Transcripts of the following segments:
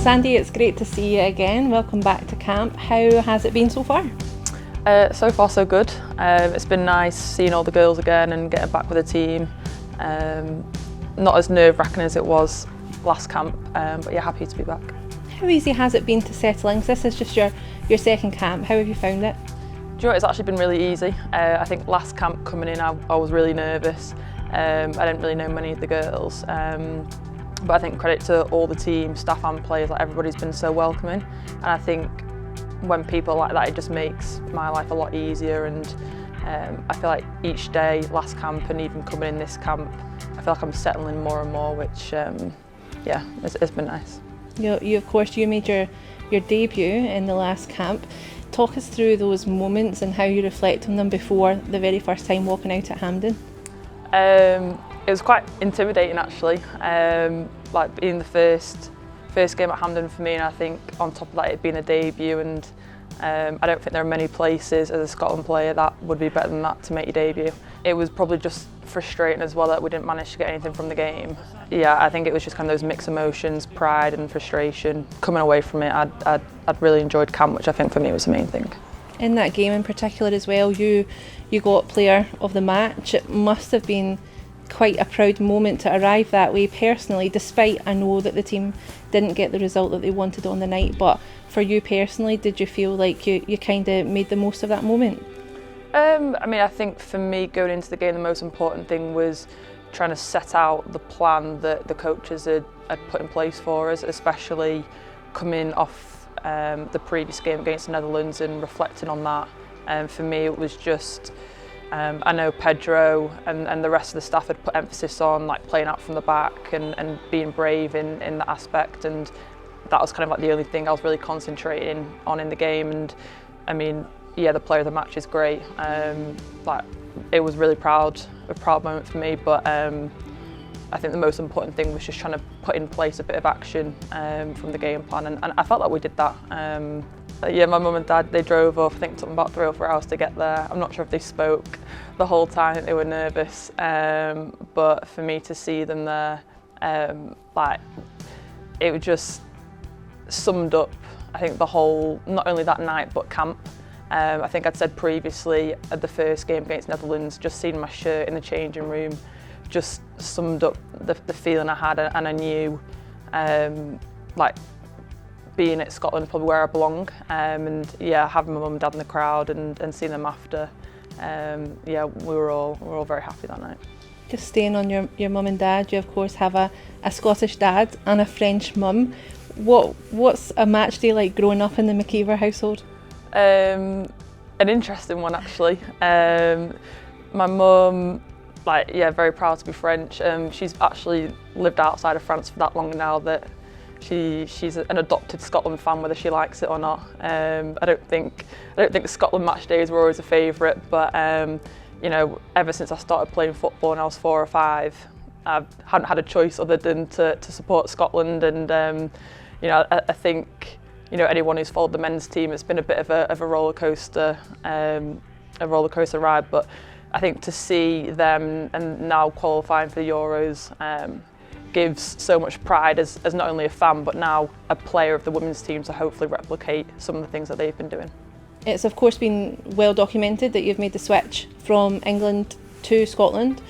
Sandy, it's great to see you again. Welcome back to camp. How has it been so far? So far so good. It's been nice seeing all the girls again and getting back with the team. Not as nerve-wracking as it was last camp, but yeah, happy to be back. How easy has it been to settle in? 'Cause this is just your second camp. How have you found it? Do you know what, it's actually been really easy. I think last camp coming in I was really nervous. I didn't really know many of the girls. But I think credit to all the team, staff and players, like everybody's been so welcoming. And I think when people are like that, it just makes my life a lot easier. And I feel like each day, last camp and even coming in this camp, I feel like I'm settling more and more, which yeah, it's been nice. You of course, you made your debut in the last camp. Talk us through those moments and how you reflect on them before the very first time walking out at Hampden. It was quite intimidating actually, like being the first game at Hampden for me, and I think on top of that it being a debut, and I don't think there are many places as a Scotland player that would be better than that to make your debut. It was probably just frustrating as well that we didn't manage to get anything from the game. Yeah, I think it was just kind of those mixed emotions, pride and frustration. Coming away from it, I'd really enjoyed camp, which I think for me was the main thing. In that game in particular as well, you got player of the match. It must have been quite a proud moment to arrive that way personally, despite I know that the team didn't get the result that they wanted on the night, but for you personally, did you feel like you kind of made the most of that moment? I mean, I think for me going into the game, the most important thing was trying to set out the plan that the coaches had put in place for us, especially coming off the previous game against the Netherlands and reflecting on that. For me, it was just I know Pedro and the rest of the staff had put emphasis on like playing out from the back and being brave in that aspect, and that was kind of like the only thing I was really concentrating on in the game. And I mean, yeah, the player of the match is great. Like it was really a proud moment for me, but I think the most important thing was just trying to put in place a bit of action from the game plan, and I felt like we did that. Yeah, my mum and dad, they drove up, I think it took them about 3 or 4 hours to get there. I'm not sure if they spoke the whole time, they were nervous, but for me to see them there, like it was just summed up, I think the whole, not only that night but camp. I think I'd said previously at the first game against Netherlands, just seeing my shirt in the changing room just summed up the feeling I had, and I knew like being at Scotland is probably where I belong, and yeah, having my mum and dad in the crowd and seeing them after, yeah, we were all very happy that night. Just staying on your mum and dad, you of course have a Scottish dad and a French mum. What's a match day like growing up in the MacIver household? An interesting one actually. My mum, like, yeah, very proud to be French. She's actually lived outside of France for that long now that she's an adopted Scotland fan, whether she likes it or not. I don't think Scotland match days were always a favourite, but you know, ever since I started playing football when I was 4 or 5, I hadn't had a choice other than to support Scotland. And you know, I think, you know, anyone who's followed the men's team, it's been a bit of a roller coaster ride. But I think to see them and now qualifying for the Euros gives so much pride as not only a fan but now a player of the women's team to hopefully replicate some of the things that they've been doing. It's of course been well documented that you've made the switch from England to Scotland.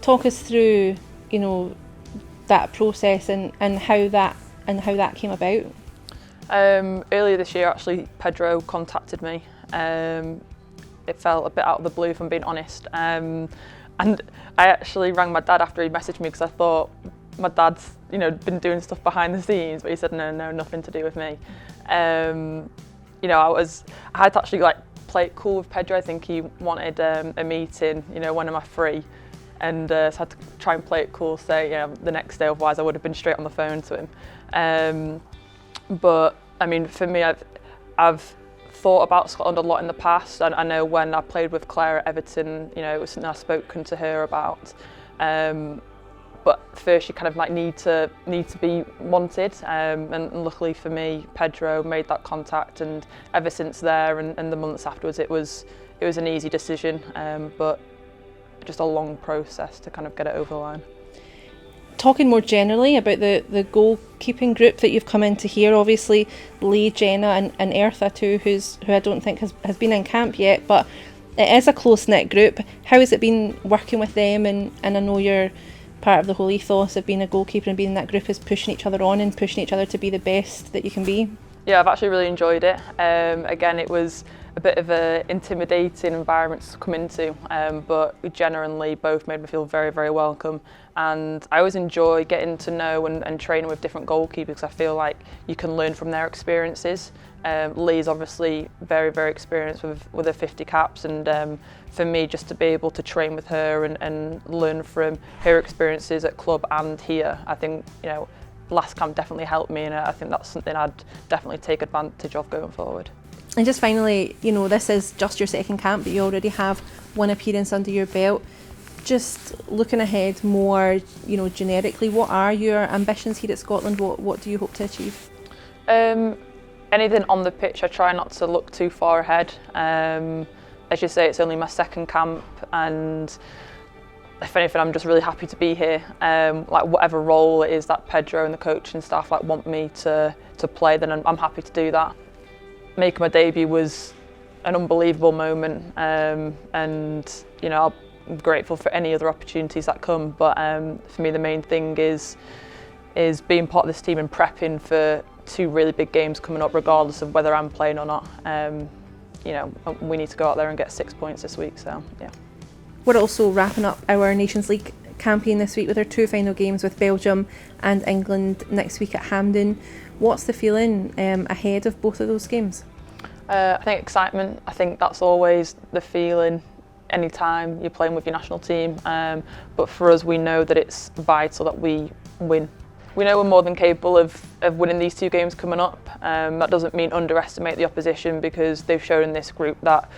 Talk us through, you know, that process and how that came about. Earlier this year actually, Pedro contacted me. It felt a bit out of the blue, if I'm being honest, and I actually rang my dad after he messaged me because I thought my dad's, you know, been doing stuff behind the scenes, but he said no, nothing to do with me. You know, I had to actually like play it cool with Pedro. I think he wanted a meeting, you know, when am I free, and so I had to try and play it cool, say, yeah, the next day, otherwise I would have been straight on the phone to him. But I mean, for me, I've thought about Scotland a lot in the past, and I know when I played with Claire at Everton, you know, it was something I've spoken to her about. But first you kind of like need to be wanted, and luckily for me, Pedro made that contact, and ever since there and the months afterwards, it was an easy decision, but just a long process to kind of get it over the line. talking more generally about the goalkeeping group that you've come into here, obviously Lee, Jenna and Eartha too, who I don't think has been in camp yet, but it is a close-knit group. How has it been working with them? And I know you're part of the whole ethos of being a goalkeeper and being in that group is pushing each other on and pushing each other to be the best that you can be. Yeah, I've actually really enjoyed it. Again, it was a bit of an intimidating environment to come into, but generally both made me feel very, very welcome. And I always enjoy getting to know and training with different goalkeepers because I feel like you can learn from their experiences. Lee's obviously very, very experienced with her 50 caps, and for me just to be able to train with her and learn from her experiences at club and here, I think, you know, last camp definitely helped me, and I think that's something I'd definitely take advantage of going forward. And just finally, you know, this is just your second camp, but you already have one appearance under your belt. Just looking ahead more, you know, generically, what are your ambitions here at Scotland? What do you hope to achieve? Anything on the pitch, I try not to look too far ahead. As you say, it's only my second camp, and if anything, I'm just really happy to be here. Like whatever role it is that Pedro and the coaching staff like want me to play, then I'm happy to do that. Making my debut was an unbelievable moment, and you know, I'm grateful for any other opportunities that come. But for me, the main thing is being part of this team and prepping for two really big games coming up, regardless of whether I'm playing or not. You know, we need to go out there and get 6 points this week. So yeah. We're also wrapping up our Nations League campaign this week with our two final games with Belgium and England next week at Hampden. What's the feeling ahead of both of those games? I think excitement. I think that's always the feeling anytime you're playing with your national team. But for us, we know that it's vital that we win. We know we're more than capable of winning these two games coming up. That doesn't mean underestimate the opposition, because they've shown in this group that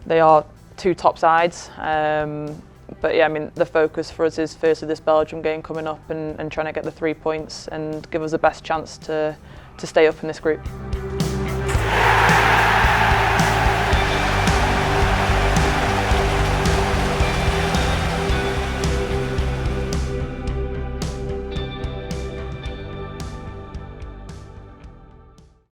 they are two top sides. But yeah, I mean, the focus for us is firstly this Belgium game coming up and trying to get the 3 points and give us the best chance to stay up in this group.